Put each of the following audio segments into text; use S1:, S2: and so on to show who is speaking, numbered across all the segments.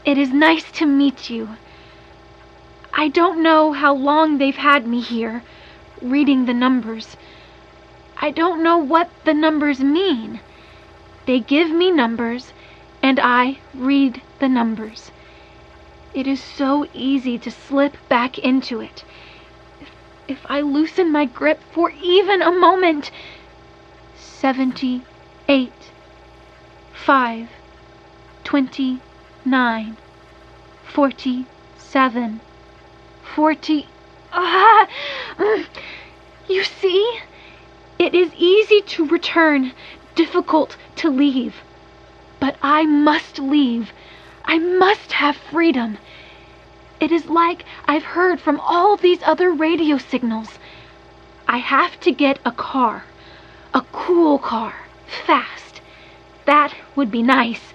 S1: It is nice to meet you. I don't know how long they've had me here, reading the numbers. I don't know what the numbers mean. They give me numbers, and I read the numbers. It is so easy to slip back into it. If I loosen my grip for even a moment. 78, 5, 29, 47, 40. You see? It is easy to return, difficult to leave. But I must leave. I must have freedom. It is like I've heard from all these other radio signals. I have to get a car. A cool car. Fast. That would be nice.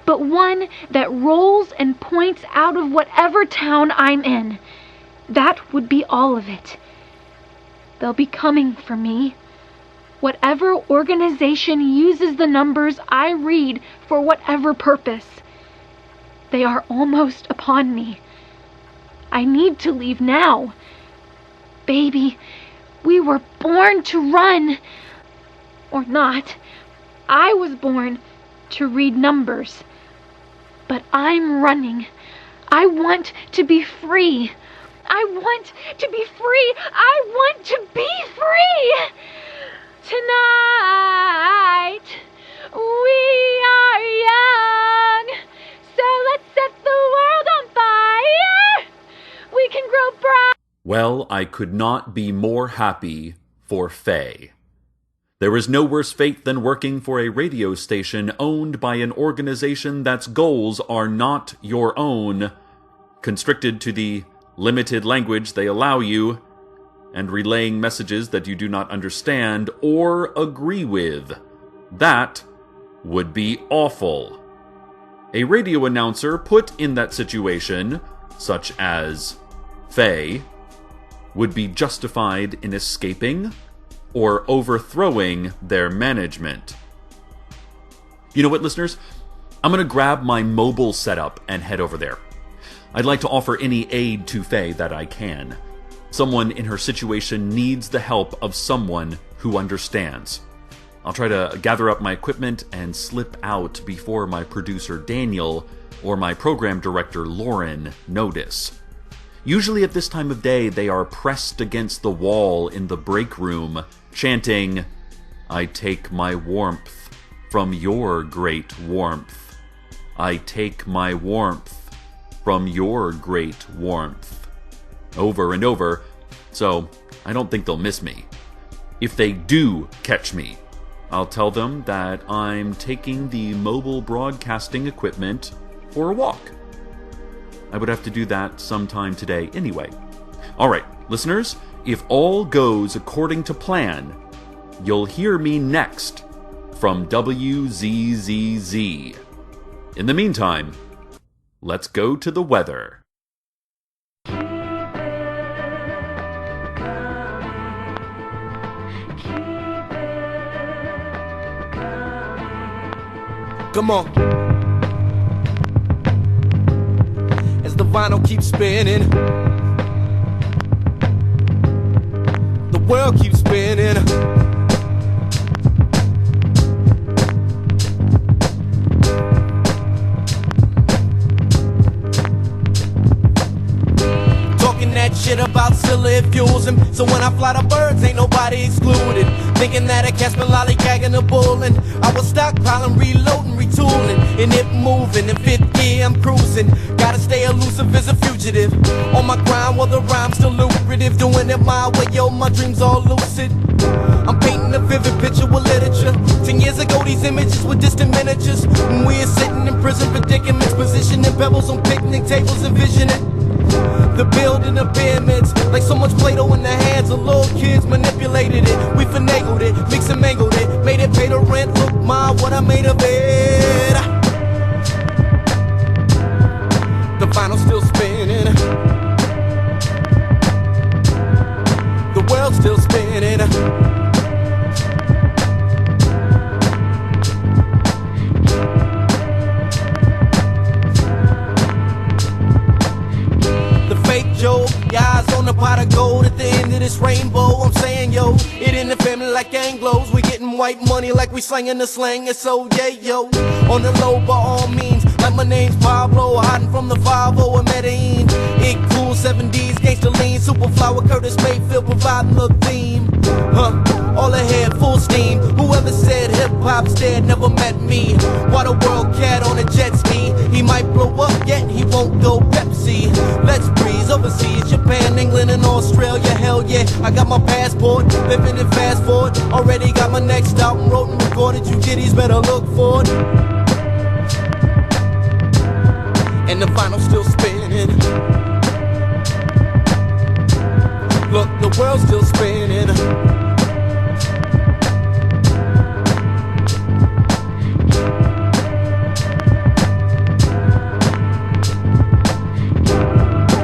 S1: But one that rolls and points out of whatever town I'm in. That would be all of it. They'll be coming for me. Whatever organization uses the numbers I read for whatever purpose. They are almost upon me. I need to leave now. Baby, we were born to run. Or not. I was born to read numbers. But I'm running. I want to be free. I want to be free. I want to be free. Tonight, we are young. So let's set the world on fire. We can grow bright.
S2: Well, I could not be more happy for Fey. There is no worse fate than working for a radio station owned by an organization that's goals are not your own, constricted to the limited language they allow you, and relaying messages that you do not understand or agree with. That would be awful. A radio announcer put in that situation, such as Fey, would be justified in escaping or overthrowing their management. You know what, listeners? I'm going to grab my mobile setup and head over there. I'd like to offer any aid to Fey that I can. Someone in her situation needs the help of someone who understands. I'll try to gather up my equipment and slip out before my producer Daniel or my program director Lauren notice. Usually at this time of day, they are pressed against the wall in the break room, chanting, "I take my warmth from your great warmth. I take my warmth from your great warmth." Over and over, so I don't think they'll miss me. If they do catch me, I'll tell them that I'm taking the mobile broadcasting equipment for a walk. I would have to do that sometime today anyway. Alright, listeners, if all goes according to plan, you'll hear me next from WZZZ. In the meantime, let's go to the weather.
S3: Come on. As the vinyl keeps spinning, the world keeps spinning. Talking that shit about silly fuels, and so when I fly the birds, ain't nobody excluded. Thinking that I catch me lollygagging a bull, and I was stockpiling, reloading, retooling, and it moving. In fifth gear, I'm cruising. Gotta stay elusive as a fugitive. On my grind while the rhyme's still lucrative. Doing it my way, yo, my dreams all lucid. I'm painting a vivid picture with literature. 10 years ago, these images were distant miniatures. When we are sitting in prison predicaments, positioning pebbles on picnic tables, envisioning the building of pyramids, like so much Play-Doh in the hands of little kids. Manipulated it, we finagled it, mixed and mangled it, made it pay the rent. Look, ma, what I made of it. The vinyl's still spinning, the world's still spinning. Your eyes on the pot of gold at the end of this rainbow. I'm saying, yo, it in the family like Anglos. We getting white money like we slanging the slang. And so, yeah, yo, on the low by all means. Like my name's Pablo, hiding from the 5-0 in Medellin. It cool 70s, gangsta lean, Superflower, Curtis Mayfield providing the theme. All ahead, full steam. Whoever said hip-hop's dead never met me. Why the world cat on a jet ski? He might blow up, yet he won't go Pepsi. Let's breeze overseas, Japan, England, and Australia. Hell yeah, I got my passport, living in fast forward. Already got my next album wrote and recorded. You kiddies better look for it. And the vinyl's still spinning. Look, the world's still spinning.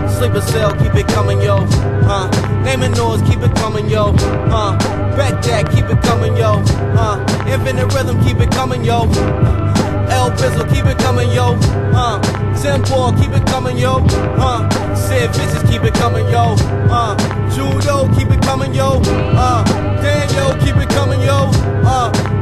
S3: Sleeper cell, keep it coming, yo. Name and noise, keep it coming, yo. Bet that, keep it coming, yo. Infinite rhythm, keep it coming, yo. El Bizzle, keep it coming, yo. Simple, keep it coming, yo. Sid Vicious, keep it coming, yo. Judo, keep it coming, yo. Daniel, keep it coming, yo.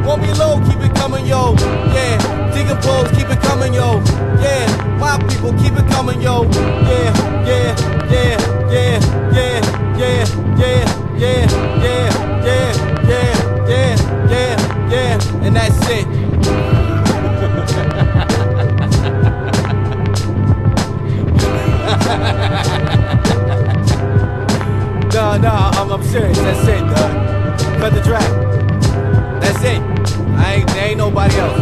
S3: Won't be low, keep it coming, yo. Yeah, Digger Pose, keep it coming, yo. Yeah, my people, keep it coming, yo. Yeah, yeah, yeah, yeah, yeah, yeah, yeah, yeah, yeah, yeah, yeah, yeah, yeah, yeah, and that's it. No, I'm serious. That's it, dog. Cut the track. That's it. There ain't nobody else.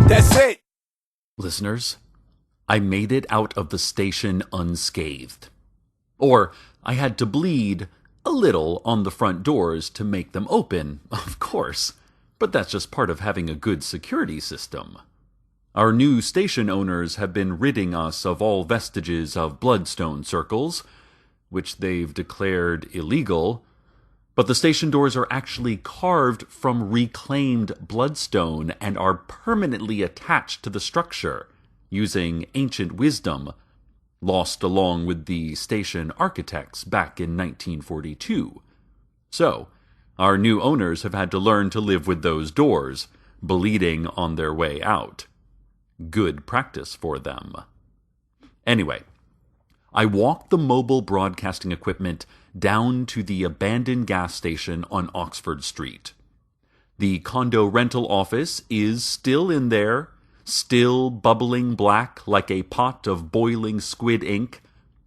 S3: That's it.
S2: Listeners, I made it out of the station unscathed. Or I had to bleed a little on the front doors to make them open, of course. But that's just part of having a good security system. Our new station owners have been ridding us of all vestiges of bloodstone circles, which they've declared illegal, but the station doors are actually carved from reclaimed bloodstone and are permanently attached to the structure, using ancient wisdom, lost along with the station architects back in 1942. So, our new owners have had to learn to live with those doors, bleeding on their way out. Good practice for them. Anyway, I walked the mobile broadcasting equipment down to the abandoned gas station on Oxford Street. The condo rental office is still in there, still bubbling black like a pot of boiling squid ink,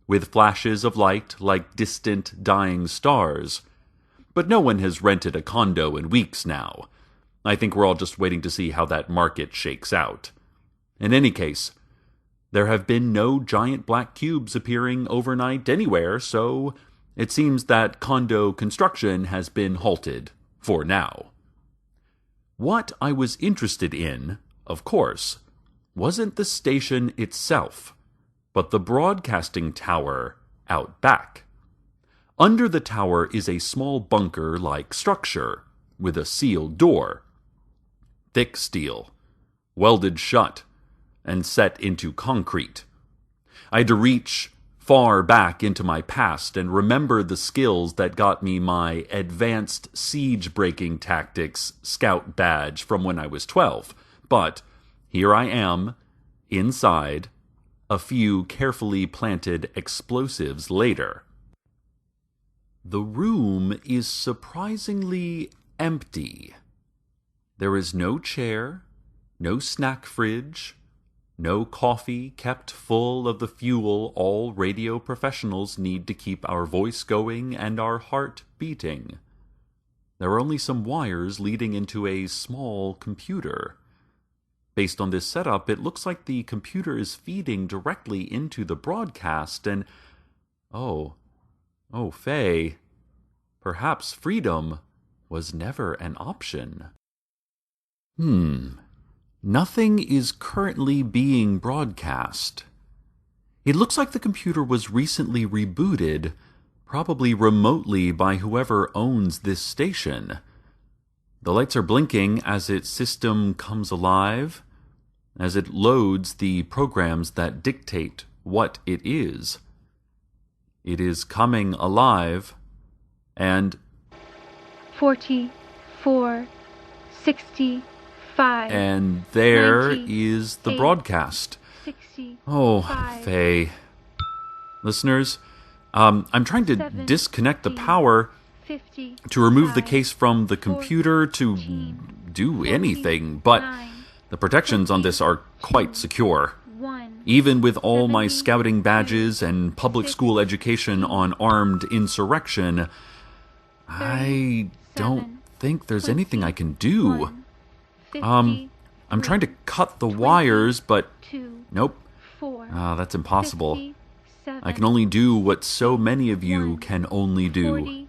S2: with flashes of light like distant dying stars. But no one has rented a condo in weeks now. I think we're all just waiting to see how that market shakes out. In any case, there have been no giant black cubes appearing overnight anywhere, so it seems that condo construction has been halted for now. What I was interested in, of course, wasn't the station itself, but the broadcasting tower out back. Under the tower is a small bunker-like structure with a sealed door. Thick steel, welded shut, and set into concrete. I had to reach far back into my past and remember the skills that got me my advanced siege-breaking tactics scout badge from when I was 12. But here I am, inside, a few carefully planted explosives later. The room is surprisingly empty. There is no chair, no snack fridge, no coffee kept full of the fuel all radio professionals need to keep our voice going and our heart beating. There are only some wires leading into a small computer. Based on this setup, it looks like the computer is feeding directly into the broadcast and... Oh, Fey, perhaps freedom was never an option. Nothing is currently being broadcast. It looks like the computer was recently rebooted, probably remotely by whoever owns this station. The lights are blinking as its system comes alive, as it loads the programs that dictate what it is. It is coming alive, and
S1: 44, 65.
S2: And there
S1: 90,
S2: is the
S1: 8,
S2: broadcast.
S1: 65.
S2: Oh, Faye. Listeners, I'm trying to
S1: 17,
S2: disconnect the power
S1: 50,
S2: to remove the
S1: 5,
S2: case from the computer to
S1: 14,
S2: do anything, but
S1: 9,
S2: the protections on this are quite secure.
S1: 1,
S2: Even with all my
S1: 70,
S2: scouting badges and public school education on armed insurrection, I don't think there's anything I can do.
S1: 50,
S2: I'm trying to cut the wires, but
S1: 2,
S2: nope.
S1: 4,
S2: That's impossible.
S1: 57,
S2: I can only do what so many of you can only do.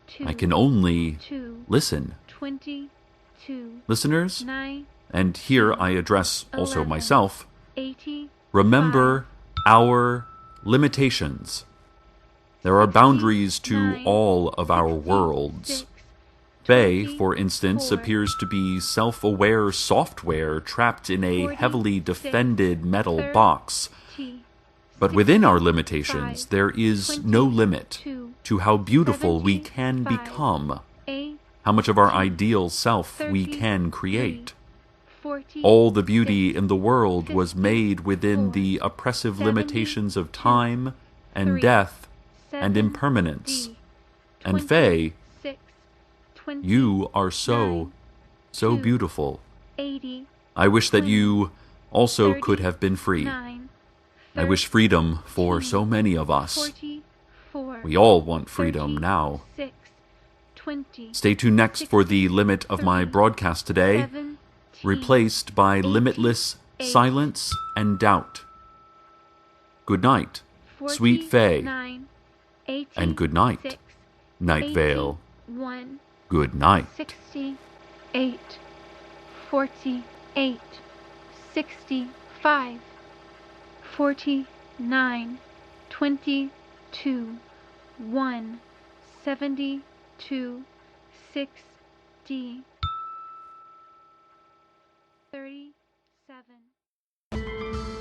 S1: 42,
S2: I can only
S1: 2,
S2: listen.
S1: 22,
S2: Listeners,
S1: 9,
S2: and here I address also
S1: 11,
S2: myself,
S1: 80,
S2: remember our limitations. There are boundaries to
S1: 9,
S2: all of our
S1: 66,
S2: worlds. Faye, for instance,
S1: 24,
S2: appears to be self-aware software trapped in a
S1: 46,
S2: heavily defended metal
S1: 30,
S2: box. But within our limitations,
S1: 65,
S2: there is no limit
S1: 22,
S2: to how beautiful we
S1: 75,
S2: can become,
S1: 8,
S2: how much of our ideal self we
S1: 33,
S2: can create.
S1: 40,
S2: All the beauty in the world
S1: 50,
S2: was made within the oppressive
S1: 70,
S2: limitations of time and
S1: 3,
S2: death and
S1: 7,
S2: impermanence.
S1: D,
S2: And Faye,
S1: 26, 20,
S2: you are so
S1: 2,
S2: beautiful.
S1: 80,
S2: I wish that
S1: 20,
S2: you also
S1: 30,
S2: could have been free.
S1: 9,
S2: I wish freedom for
S1: 13,
S2: so many of us.
S1: 44,
S2: We all want freedom
S1: 30,
S2: now.
S1: 6, 20,
S2: Stay tuned next for the limit of my
S1: 60,
S2: broadcast today,
S1: 17,
S2: replaced by limitless
S1: 88,
S2: silence and doubt. Good night, sweet Faye,
S1: 49, 80,
S2: and good night,
S1: 6,
S2: Night Vale.
S1: 81,
S2: Good night.
S1: 68, 48, 65, 49, 22, 1, 72, 60, 37.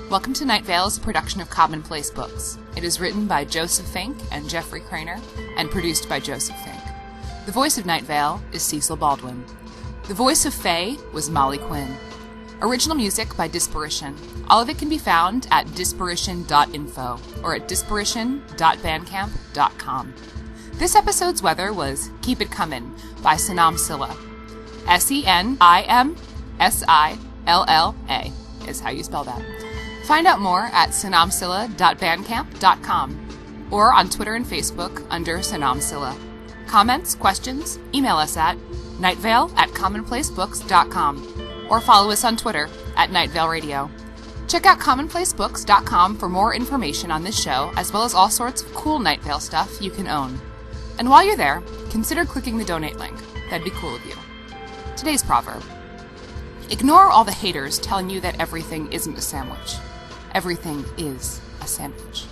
S4: Welcome to Night Vale is a production of Commonplace Books. It is written by Joseph Fink and Jeffrey Cranor, and produced by Joseph Fink. The voice of Night Vale is Cecil Baldwin. The voice of Faye was Molly Quinn. Original music by Disparition. All of it can be found at disparition.info or at disparition.bandcamp.com. This episode's weather was Keep It Comin' by Sanam Silla. SENIMSILLA is how you spell that. Find out more at sanamsilla.bandcamp.com or on Twitter and Facebook under Sanam Silla. Comments, questions, email us at nightvale@commonplacebooks.com or follow us on Twitter at Nightvale Radio. Check out commonplacebooks.com for more information on this show, as well as all sorts of cool Night Vale stuff you can own. And while you're there, consider clicking the donate link. That'd be cool of you. Today's proverb. Ignore all the haters telling you that everything isn't a sandwich. Everything is a sandwich.